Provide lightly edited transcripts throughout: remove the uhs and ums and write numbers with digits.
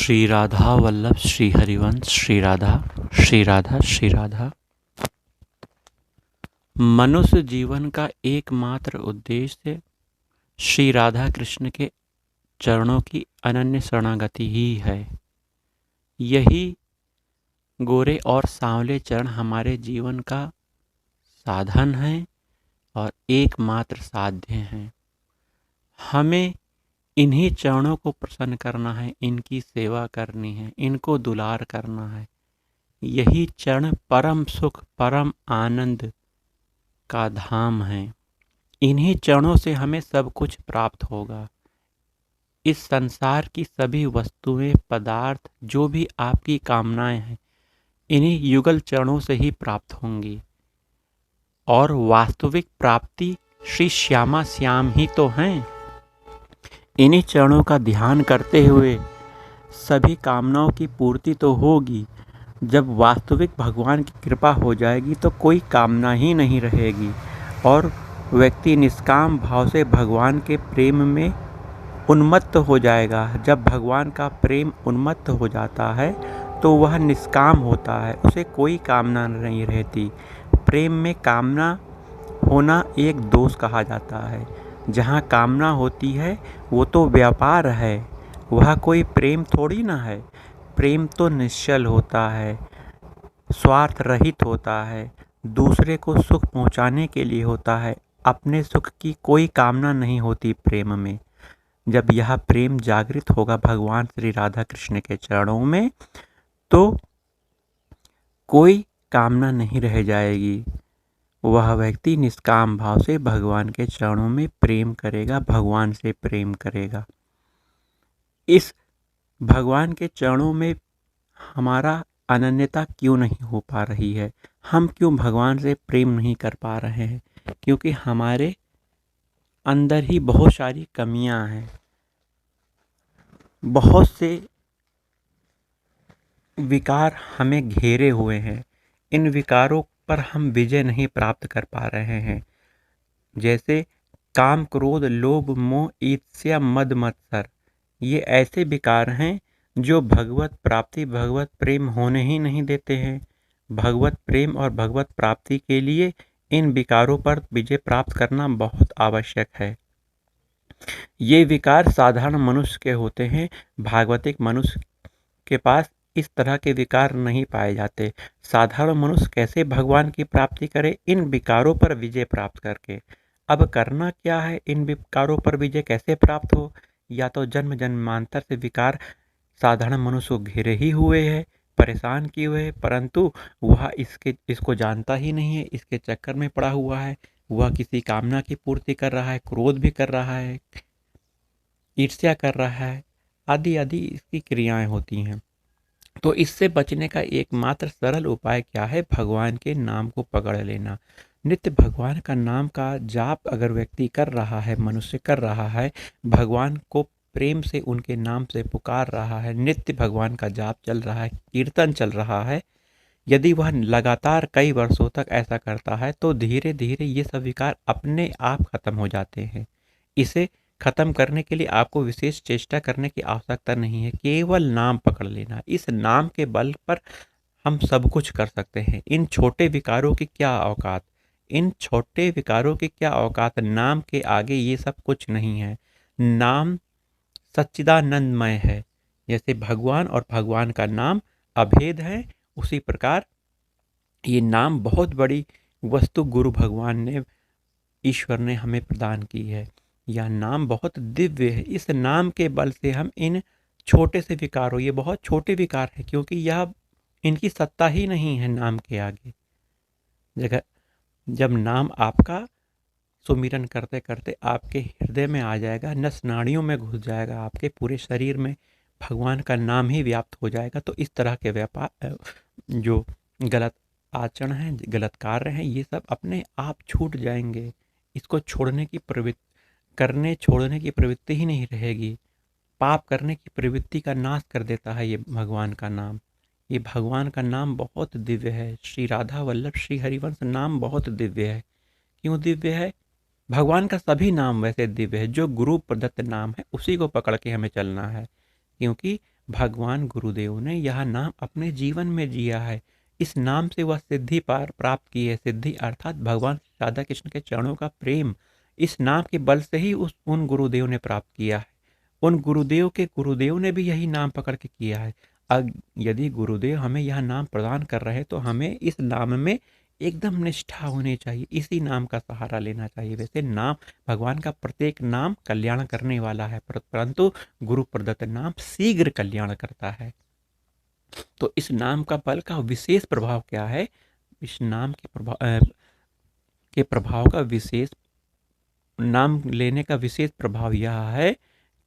श्री राधा वल्लभ श्री हरिवंश श्री राधा श्री राधा श्री राधा। मनुष्य जीवन का एकमात्र उद्देश्य श्री राधा कृष्ण के चरणों की अनन्य शरणागति ही है। यही गोरे और सांवले चरण हमारे जीवन का साधन है और एकमात्र साध्य है। हमें इन्हीं चरणों को प्रसन्न करना है, इनकी सेवा करनी है, इनको दुलार करना है। यही चरण परम सुख परम आनंद का धाम है। इन्हीं चरणों से हमें सब कुछ प्राप्त होगा। इस संसार की सभी वस्तुएं, पदार्थ, जो भी आपकी कामनाएं हैं, इन्हीं युगल चरणों से ही प्राप्त होंगी। और वास्तविक प्राप्ति श्री श्यामा श्याम ही तो हैं। इन्हीं चरणों का ध्यान करते हुए सभी कामनाओं की पूर्ति तो होगी। जब वास्तविक भगवान की कृपा हो जाएगी तो कोई कामना ही नहीं रहेगी और व्यक्ति निष्काम भाव से भगवान के प्रेम में उन्मत्त हो जाएगा। जब भगवान का प्रेम उन्मत्त हो जाता है तो वह निष्काम होता है, उसे कोई कामना नहीं रहती। प्रेम में कामना होना एक दोष कहा जाता है। जहाँ कामना होती है वो तो व्यापार है, वह कोई प्रेम थोड़ी ना है। प्रेम तो निश्चल होता है, स्वार्थ रहित होता है, दूसरे को सुख पहुँचाने के लिए होता है। अपने सुख की कोई कामना नहीं होती प्रेम में। जब यह प्रेम जागृत होगा भगवान श्री राधा कृष्ण के चरणों में तो कोई कामना नहीं रह जाएगी। वह व्यक्ति निष्काम भाव से भगवान के चरणों में प्रेम करेगा, भगवान से प्रेम करेगा। इस भगवान के चरणों में हमारा अनन्यता क्यों नहीं हो पा रही है? हम क्यों भगवान से प्रेम नहीं कर पा रहे हैं? क्योंकि हमारे अंदर ही बहुत सारी कमियां हैं। बहुत से विकार हमें घेरे हुए हैं। इन विकारों पर हम विजय नहीं प्राप्त कर पा रहे हैं। जैसे काम, क्रोध, लोभ, मोह, ईर्ष्या, मद, मत्सर, ये ऐसे विकार हैं जो भगवत प्राप्ति, भगवत प्रेम होने ही नहीं देते हैं। भगवत प्रेम और भगवत प्राप्ति के लिए इन विकारों पर विजय प्राप्त करना बहुत आवश्यक है। ये विकार साधारण मनुष्य के होते हैं। भागवतिक मनुष्य के पास इस तरह के विकार नहीं पाए जाते। साधारण मनुष्य कैसे भगवान की प्राप्ति करे? इन विकारों पर विजय प्राप्त करके। अब करना क्या है? इन विकारों पर विजय कैसे प्राप्त हो? या तो जन्म जन्मांतर से विकार साधारण मनुष्य को घेरे ही हुए है, परेशान किए हुए है, परंतु वह इसको जानता ही नहीं है, इसके चक्कर में पड़ा हुआ है। वह किसी कामना की पूर्ति कर रहा है, क्रोध भी कर रहा है, ईर्ष्या कर रहा है, आदि आदि इसकी क्रियाएं होती हैं। तो इससे बचने का एकमात्र सरल उपाय क्या है? भगवान के नाम को पकड़ लेना। नित्य भगवान का नाम का जाप अगर व्यक्ति कर रहा है, मनुष्य कर रहा है, भगवान को प्रेम से उनके नाम से पुकार रहा है, नित्य भगवान का जाप चल रहा है, कीर्तन चल रहा है, यदि वह लगातार कई वर्षों तक ऐसा करता है तो धीरे धीरे ये सब विकार अपने आप खत्म हो जाते हैं। इसे खत्म करने के लिए आपको विशेष चेष्टा करने की आवश्यकता नहीं है, केवल नाम पकड़ लेना। इस नाम के बल पर हम सब कुछ कर सकते हैं। इन छोटे विकारों की क्या औकात, इन छोटे विकारों की क्या औकात? नाम के आगे ये सब कुछ नहीं है। नाम सच्चिदानंदमय है। जैसे भगवान और भगवान का नाम अभेद है, उसी प्रकार ये नाम बहुत बड़ी वस्तु गुरु भगवान ने, ईश्वर ने हमें प्रदान की है। यह नाम बहुत दिव्य है। इस नाम के बल से हम इन छोटे से विकारों, ये बहुत छोटे विकार है क्योंकि यह इनकी सत्ता ही नहीं है नाम के आगे। जब नाम आपका सुमिरन करते करते आपके हृदय में आ जाएगा, नस नाड़ियों में घुस जाएगा, आपके पूरे शरीर में भगवान का नाम ही व्याप्त हो जाएगा, तो इस तरह के व्यापार, जो गलत आचरण है, गलत कार्य हैं, ये सब अपने आप छूट जाएंगे। इसको छोड़ने की प्रवृत्ति ही नहीं रहेगी। पाप करने की प्रवृत्ति का नाश कर देता है ये भगवान का नाम। ये भगवान का नाम बहुत दिव्य है। श्री राधा वल्लभ श्री हरिवंश नाम बहुत दिव्य है। क्यों दिव्य है? भगवान का सभी नाम वैसे दिव्य है। जो गुरु प्रदत्त नाम है उसी को पकड़ के हमें चलना है, क्योंकि भगवान गुरुदेव ने यह नाम अपने जीवन में जिया है। इस नाम से वह सिद्धि पार प्राप्त की है। सिद्धि अर्थात भगवान राधा कृष्ण के चरणों का प्रेम, इस नाम के बल से ही उन गुरुदेव ने प्राप्त किया है। उन गुरुदेव के गुरुदेव ने भी यही नाम पकड़ के किया है। यदि गुरुदेव हमें यह नाम प्रदान कर रहे तो हमें इस नाम में एकदम निष्ठा होनी चाहिए, इसी नाम का सहारा लेना चाहिए। वैसे नाम, भगवान का प्रत्येक नाम कल्याण करने वाला है, परंतु गुरु प्रदत्त नाम शीघ्र कल्याण करता है। तो इस नाम का बल का विशेष प्रभाव क्या है? इस नाम के प्रभाव का विशेष, नाम लेने का विशेष प्रभाव यह है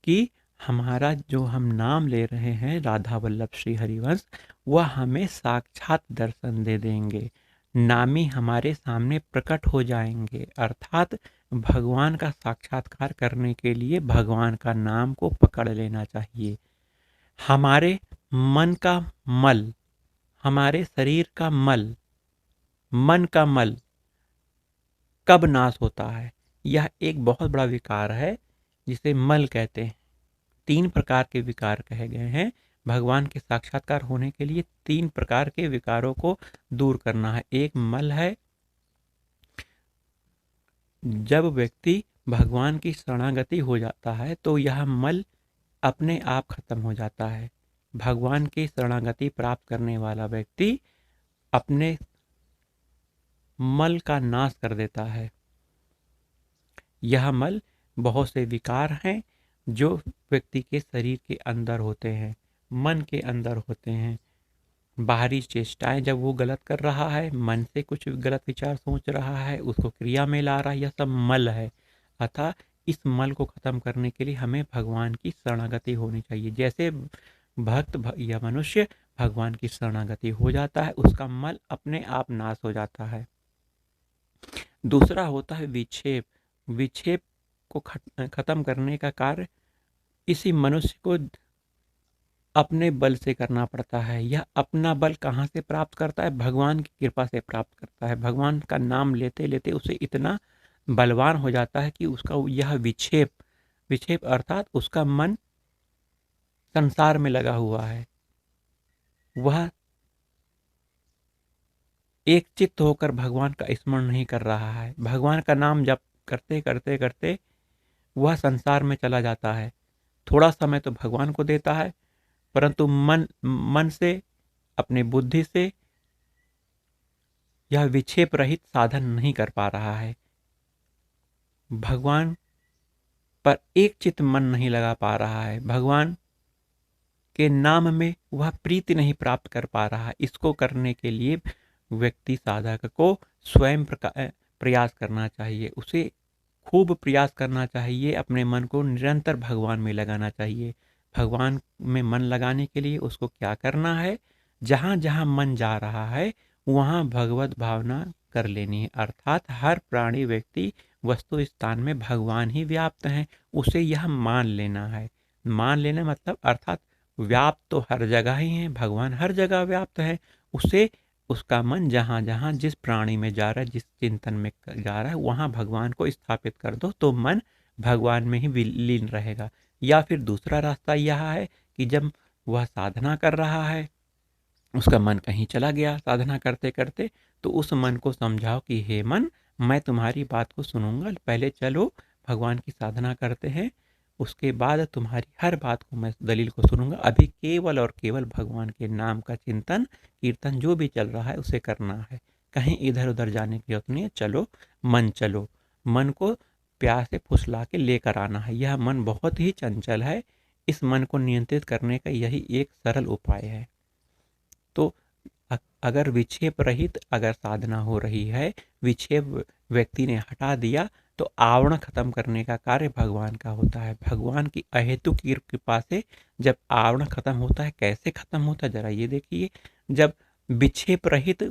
कि हमारा जो हम नाम ले रहे हैं राधा वल्लभ श्री हरिवंश, वह हमें साक्षात दर्शन दे देंगे। नामी हमारे सामने प्रकट हो जाएंगे। अर्थात भगवान का साक्षात्कार करने के लिए भगवान का नाम को पकड़ लेना चाहिए। हमारे मन का मल, हमारे शरीर का मल, मन का मल कब नाश होता है? यह एक बहुत बड़ा विकार है जिसे मल कहते हैं। 3 प्रकार के विकार कहे गए हैं। भगवान के साक्षात्कार होने के लिए 3 प्रकार के विकारों को दूर करना है। एक मल है, जब व्यक्ति भगवान की शरणागति हो जाता है तो यह मल अपने आप खत्म हो जाता है। भगवान की शरणागति प्राप्त करने वाला व्यक्ति अपने मल का नाश कर देता है। यह मल बहुत से विकार हैं जो व्यक्ति के शरीर के अंदर होते हैं, मन के अंदर होते हैं। बाहरी चेष्टाएं जब वो गलत कर रहा है, मन से कुछ गलत विचार सोच रहा है, उसको क्रिया में ला रहा है, यह सब मल है। अतः इस मल को खत्म करने के लिए हमें भगवान की शरणागति होनी चाहिए। जैसे भक्त या मनुष्य भगवान की शरणागति हो जाता है, उसका मल अपने आप नाश हो जाता है। दूसरा होता है विक्षेप। विक्षेप को खत्म करने का कार्य इसी मनुष्य को अपने बल से करना पड़ता है। यह अपना बल कहाँ से प्राप्त करता है? भगवान की कृपा से प्राप्त करता है। भगवान का नाम लेते लेते उसे इतना बलवान हो जाता है कि उसका यह विक्षेप अर्थात उसका मन संसार में लगा हुआ है, वह एक चित्त होकर भगवान का स्मरण नहीं कर रहा है। भगवान का नाम जप करते करते करते वह संसार में चला जाता है। थोड़ा समय तो भगवान को देता है, परंतु मन से, अपने बुद्धि से यह विक्षेप रहित साधन नहीं कर पा रहा है। भगवान पर एक चित्त मन नहीं लगा पा रहा है। भगवान के नाम में वह प्रीति नहीं प्राप्त कर पा रहा है। इसको करने के लिए व्यक्ति साधक को स्वयं प्रयास करना चाहिए। उसे खूब प्रयास करना चाहिए। अपने मन को निरंतर भगवान में लगाना चाहिए। भगवान में मन लगाने के लिए उसको क्या करना है? जहाँ जहाँ मन जा रहा है वहाँ भगवत भावना कर लेनी है। अर्थात हर प्राणी, व्यक्ति, वस्तु, स्थान में भगवान ही व्याप्त हैं, उसे यह मान लेना है। मान लेना मतलब अर्थात व्याप्त तो हर जगह ही है, भगवान हर जगह व्याप्त है। उसे उसका मन जहाँ जहाँ जिस प्राणी में जा रहा है, जिस चिंतन में जा रहा है, वहाँ भगवान को स्थापित कर दो तो मन भगवान में ही विलीन रहेगा। या फिर दूसरा रास्ता यह है कि जब वह साधना कर रहा है, उसका मन कहीं चला गया साधना करते करते, तो उस मन को समझाओ कि हे मन, मैं तुम्हारी बात को सुनूंगा, पहले चलो भगवान की साधना करते हैं, उसके बाद तुम्हारी हर बात को मैं दलील को सुनूंगा। अभी केवल और केवल भगवान के नाम का चिंतन कीर्तन जो भी चल रहा है उसे करना है, कहीं इधर उधर जाने की जरूरत नहीं है। चलो मन को प्यार से फुसला के लेकर आना है। यह मन बहुत ही चंचल है, इस मन को नियंत्रित करने का यही एक सरल उपाय है। तो अगर विक्षेप रहित अगर साधना हो रही है, विक्षेप व्यक्ति ने हटा दिया, तो आवरण खत्म करने का कार्य भगवान का होता है। भगवान की अहेतुक कृपा से जब आवरण खत्म होता है, कैसे खत्म होता है जरा ये देखिए। जब विक्षेप रहित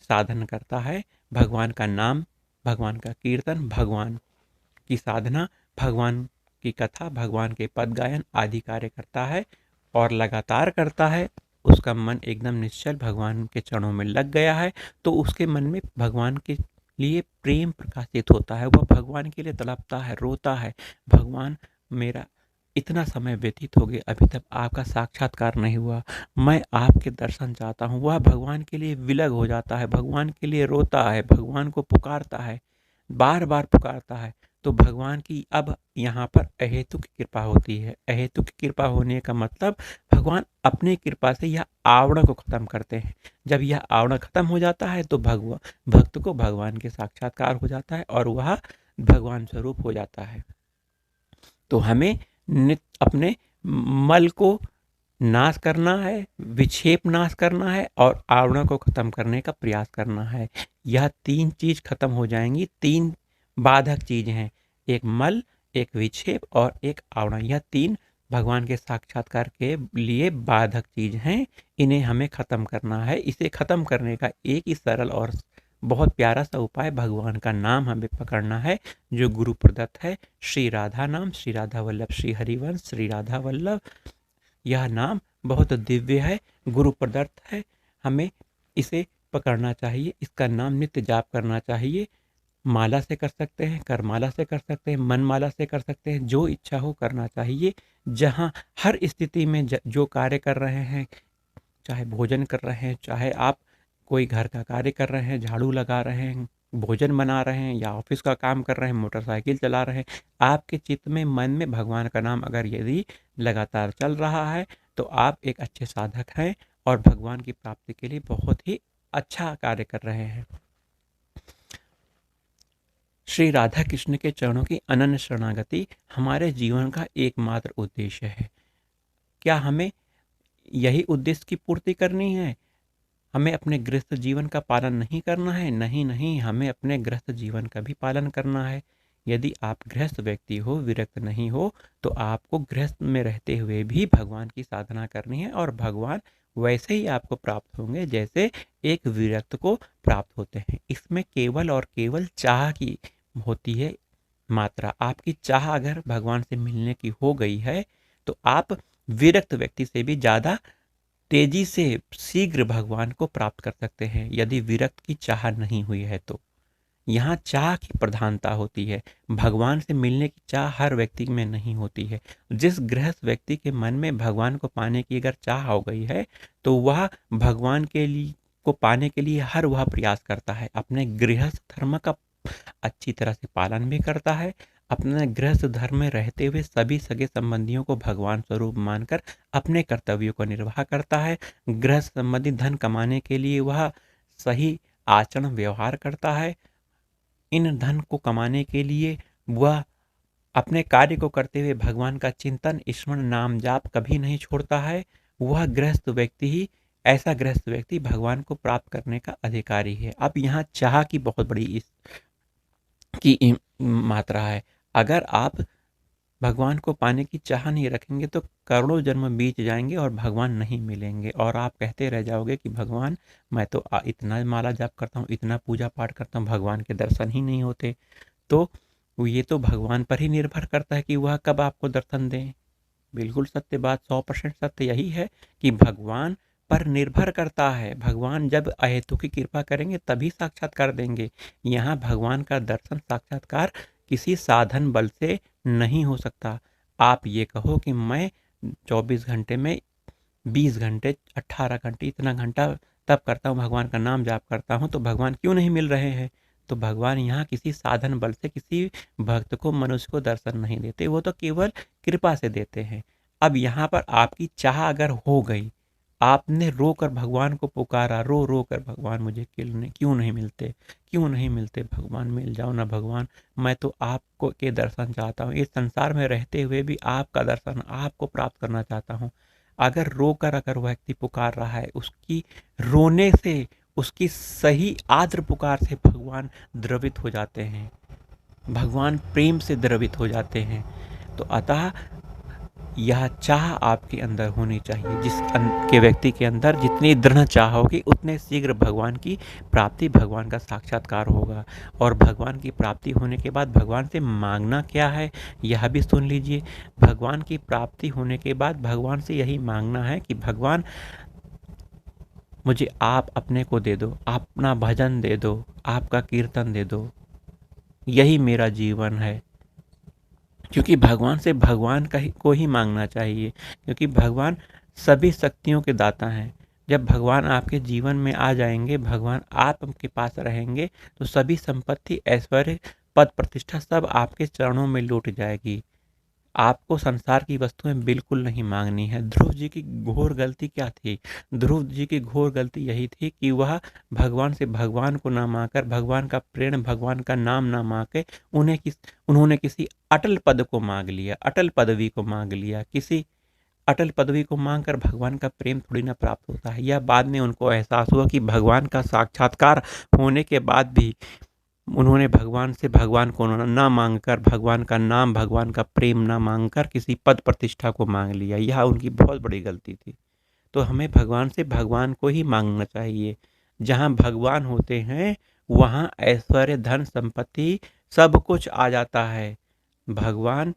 साधन करता है, भगवान का नाम, भगवान का कीर्तन, भगवान की साधना, भगवान की कथा, भगवान के पद गायन आदि कार्य करता है और लगातार करता है, उसका मन एकदम निश्चल भगवान के चरणों में लग गया है, तो उसके मन में भगवान के लिए प्रेम प्रकाशित होता है। वह भगवान के लिए तड़पता है, रोता है, भगवान मेरा इतना समय व्यतीत हो गया, अभी तक आपका साक्षात्कार नहीं हुआ, मैं आपके दर्शन चाहता हूँ। वह भगवान के लिए विलग हो जाता है, भगवान के लिए रोता है, भगवान को पुकारता है, बार बार पुकारता है। तो भगवान की अब यहाँ पर अहेतुक कृपा होती है। अहेतुक कृपा होने का मतलब भगवान अपनी कृपा से यह आवरण को खत्म करते हैं। जब यह आवरण खत्म हो जाता है तो भक्त को भगवान के साक्षात्कार हो जाता है और वह भगवान स्वरूप हो जाता है। तो हमें नित्य अपने मल को नाश करना है, विक्षेप नाश करना है और आवरण को खत्म करने का प्रयास करना है। यह तीन चीज खत्म हो जाएंगी। तीन बाधक चीज हैं, एक मल, एक विक्षेप और एक आवरण। यह तीन भगवान के साक्षात्कार के लिए बाधक चीज हैं। इन्हें हमें खत्म करना है। इसे खत्म करने का एक ही सरल और बहुत प्यारा सा उपाय भगवान का नाम हमें पकड़ना है, जो गुरु प्रदत्त है। श्री राधा नाम, श्री राधा वल्लभ श्री हरिवंश, श्री राधा वल्लभ। यह नाम बहुत दिव्य है, गुरु प्रदत्त है। हमें इसे पकड़ना चाहिए, इसका नाम नित्य जाप करना चाहिए। माला से कर सकते हैं, करमाला से कर सकते हैं, मनमाला से कर सकते हैं, जो इच्छा हो करना चाहिए। जहाँ हर स्थिति में जो कार्य कर रहे हैं, चाहे भोजन कर रहे हैं, चाहे आप कोई घर का कार्य कर रहे हैं, झाड़ू लगा रहे हैं, भोजन बना रहे हैं या ऑफिस का काम कर रहे हैं, मोटरसाइकिल चला रहे हैं, आपके चित्त में, मन में भगवान का नाम अगर यदि लगातार चल रहा है तो आप एक अच्छे साधक हैं और भगवान की प्राप्ति के लिए बहुत ही अच्छा कार्य कर रहे हैं। श्री राधा कृष्ण के चरणों की अनन्य शरणागति हमारे जीवन का एकमात्र उद्देश्य है। क्या हमें यही उद्देश्य की पूर्ति करनी है? हमें अपने गृहस्थ जीवन का पालन नहीं करना है? नहीं नहीं, हमें अपने गृहस्थ जीवन का भी पालन करना है। यदि आप गृहस्थ व्यक्ति हो, विरक्त नहीं हो, तो आपको गृहस्थ में रहते हुए भी भगवान की साधना करनी है और भगवान वैसे ही आपको प्राप्त होंगे जैसे एक विरक्त को प्राप्त होते हैं। इसमें केवल और केवल चाह की होती है मात्रा। आपकी चाह अगर भगवान से मिलने की हो गई है तो आप विरक्त व्यक्ति से भी ज़्यादा तेजी से शीघ्र भगवान को प्राप्त कर सकते हैं। यदि विरक्त की चाह नहीं हुई है तो यहाँ चाह की प्रधानता होती है। भगवान से मिलने की चाह हर व्यक्ति में नहीं होती है। जिस गृहस्थ व्यक्ति के मन में भगवान को पाने की अगर चाह हो गई है तो वह भगवान के लिए को पाने के लिए हर वह प्रयास करता है। अपने गृहस्थ धर्म का अच्छी तरह से पालन भी करता है। अपने गृहस्थ धर्म में रहते हुए सभी सगे संबंधियों को भगवान स्वरूप मानकर अपने कर्तव्यों को निर्वाह करता है। गृहस्थ संबंधी धन कमाने के लिए वह सही आचरण व्यवहार करता है। इन धन को कमाने के लिए वह अपने कार्य को करते हुए भगवान का चिंतन, स्मरण, नाम जाप कभी नहीं छोड़ता है। वह गृहस्थ व्यक्ति ही ऐसा गृहस्थ व्यक्ति भगवान को प्राप्त करने का अधिकारी है। अब यहाँ चाह की बहुत बड़ी की मात्रा है। अगर आप भगवान को पाने की चाह नहीं रखेंगे तो करोड़ों जन्म बीत जाएंगे और भगवान नहीं मिलेंगे और आप कहते रह जाओगे कि भगवान, मैं तो इतना माला जाप करता हूँ, इतना पूजा पाठ करता हूँ, भगवान के दर्शन ही नहीं होते। तो ये तो भगवान पर ही निर्भर करता है कि वह कब आपको दर्शन दें। बिल्कुल सत्य बात, 100% सत्य यही है कि भगवान पर निर्भर करता है। भगवान जब अहेतु की कृपा करेंगे तभी साक्षात्कार देंगे। यहाँ भगवान का दर्शन, साक्षात्कार किसी साधन बल से नहीं हो सकता। आप ये कहो कि मैं 24 घंटे में 20 घंटे, 18 घंटे, इतना घंटा तब करता हूँ, भगवान का नाम जाप करता हूँ, तो भगवान क्यों नहीं मिल रहे हैं? तो भगवान यहाँ किसी साधन बल से किसी भक्त को, मनुष्य को दर्शन नहीं देते, वो तो केवल कृपा से देते हैं। अब यहाँ पर आपकी चाह अगर हो गई, आपने रो कर भगवान को पुकारा, रो रो कर, भगवान मुझे क्यों नहीं मिलते, क्यों नहीं मिलते, भगवान मिल जाओ ना भगवान, मैं तो आपको के दर्शन चाहता हूँ, इस संसार में रहते हुए भी आपका दर्शन, आपको प्राप्त करना चाहता हूँ। अगर रोकर अगर व्यक्ति पुकार रहा है, उसकी रोने से, उसकी सही आर्द्र पुकार से भगवान द्रवित हो जाते हैं, भगवान प्रेम से द्रवित हो जाते हैं। तो अतः यह चाह आपके अंदर होनी चाहिए। जिस के व्यक्ति के अंदर जितनी दृढ़ चाह होगी उतने शीघ्र भगवान की प्राप्ति, भगवान का साक्षात्कार होगा। और भगवान की प्राप्ति होने के बाद भगवान से मांगना क्या है यह भी सुन लीजिए। भगवान की प्राप्ति होने के बाद भगवान से यही मांगना है कि भगवान, मुझे आप अपने को दे दो, अपना भजन दे दो, आपका कीर्तन दे दो, यही मेरा जीवन है। क्योंकि भगवान से भगवान को ही मांगना चाहिए, क्योंकि भगवान सभी शक्तियों के दाता हैं। जब भगवान आपके जीवन में आ जाएंगे, भगवान आपके पास रहेंगे, तो सभी संपत्ति, ऐश्वर्य, पद प्रतिष्ठा सब आपके चरणों में लौट जाएगी। आपको संसार की वस्तुएं बिल्कुल नहीं मांगनी है। ध्रुव जी की घोर गलती क्या थी? ध्रुव जी की घोर गलती यही थी कि वह भगवान से भगवान को ना मांगकर, भगवान का प्रेम, भगवान का नाम ना मांग के उन्होंने किसी अटल पद को मांग लिया, अटल पदवी को मांग लिया। किसी अटल पदवी को मांगकर भगवान का प्रेम थोड़ी ना प्राप्त होता है। यह बाद में उनको एहसास हुआ कि भगवान का साक्षात्कार होने के बाद भी उन्होंने भगवान से भगवान को ना मांगकर, भगवान का नाम, भगवान का प्रेम ना मांगकर किसी पद प्रतिष्ठा को मांग लिया। यह उनकी बहुत बड़ी गलती थी। तो हमें भगवान से भगवान को ही मांगना चाहिए। जहाँ भगवान होते हैं वहाँ ऐश्वर्य, धन, संपत्ति सब कुछ आ जाता है। भगवान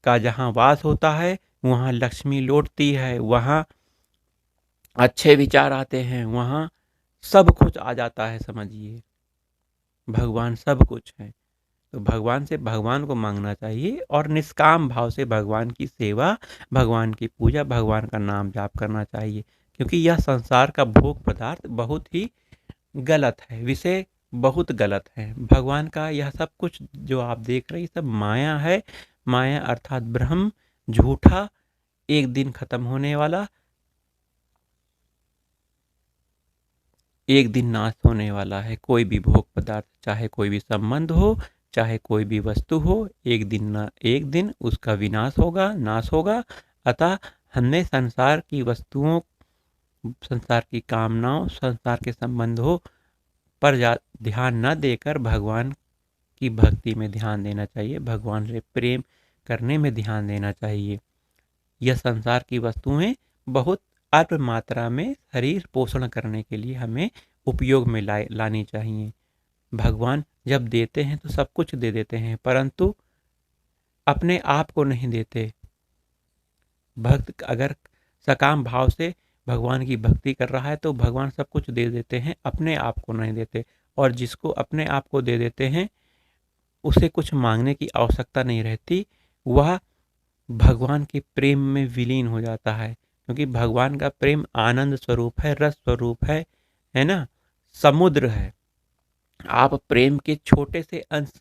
का जहाँ वास होता है वहाँ लक्ष्मी लौटती है, वहाँ अच्छे विचार आते हैं, वहाँ सब कुछ आ जाता है। समझिए, भगवान सब कुछ है। तो भगवान से भगवान को मांगना चाहिए और निष्काम भाव से भगवान की सेवा, भगवान की पूजा, भगवान का नाम जाप करना चाहिए। क्योंकि यह संसार का भोग पदार्थ बहुत ही गलत है, विषय बहुत गलत है। भगवान का यह सब कुछ जो आप देख रहे हैं सब माया है। माया अर्थात ब्रह्म, झूठा, एक दिन खत्म होने वाला, एक दिन नाश होने वाला है। कोई भी भोग पदार्थ, चाहे कोई भी संबंध हो, चाहे कोई भी वस्तु हो, एक दिन उसका विनाश होगा, नाश होगा। अतः हमने संसार की वस्तुओं, संसार की कामनाओं, संसार के संबंधों पर ध्यान न देकर भगवान की भक्ति में ध्यान देना चाहिए, भगवान से प्रेम करने में ध्यान देना चाहिए। यह संसार की वस्तुएं बहुत अल्प मात्रा में शरीर पोषण करने के लिए हमें उपयोग में लानी चाहिए। भगवान जब देते हैं तो सब कुछ दे देते हैं, परंतु अपने आप को नहीं देते। भक्त अगर सकाम भाव से भगवान की भक्ति कर रहा है तो भगवान सब कुछ दे देते हैं, अपने आप को नहीं देते। और जिसको अपने आप को दे देते हैं उसे कुछ मांगने की आवश्यकता नहीं रहती, वह भगवान के प्रेम में विलीन हो जाता है। क्योंकि भगवान का प्रेम आनंद स्वरूप है, रस स्वरूप है ना, समुद्र है। आप प्रेम के छोटे से अंश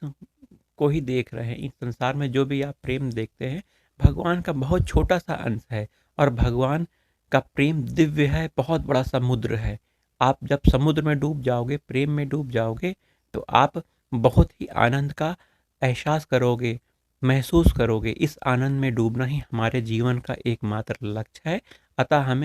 को ही देख रहे हैं। इस संसार में जो भी आप प्रेम देखते हैं भगवान का बहुत छोटा सा अंश है। और भगवान का प्रेम दिव्य है, बहुत बड़ा समुद्र है। आप जब समुद्र में डूब जाओगे, प्रेम में डूब जाओगे, तो आप बहुत ही आनंद का एहसास करोगे, महसूस करोगे। इस आनंद में डूबना ही हमारे जीवन का एकमात्र लक्ष्य है। अतः हमें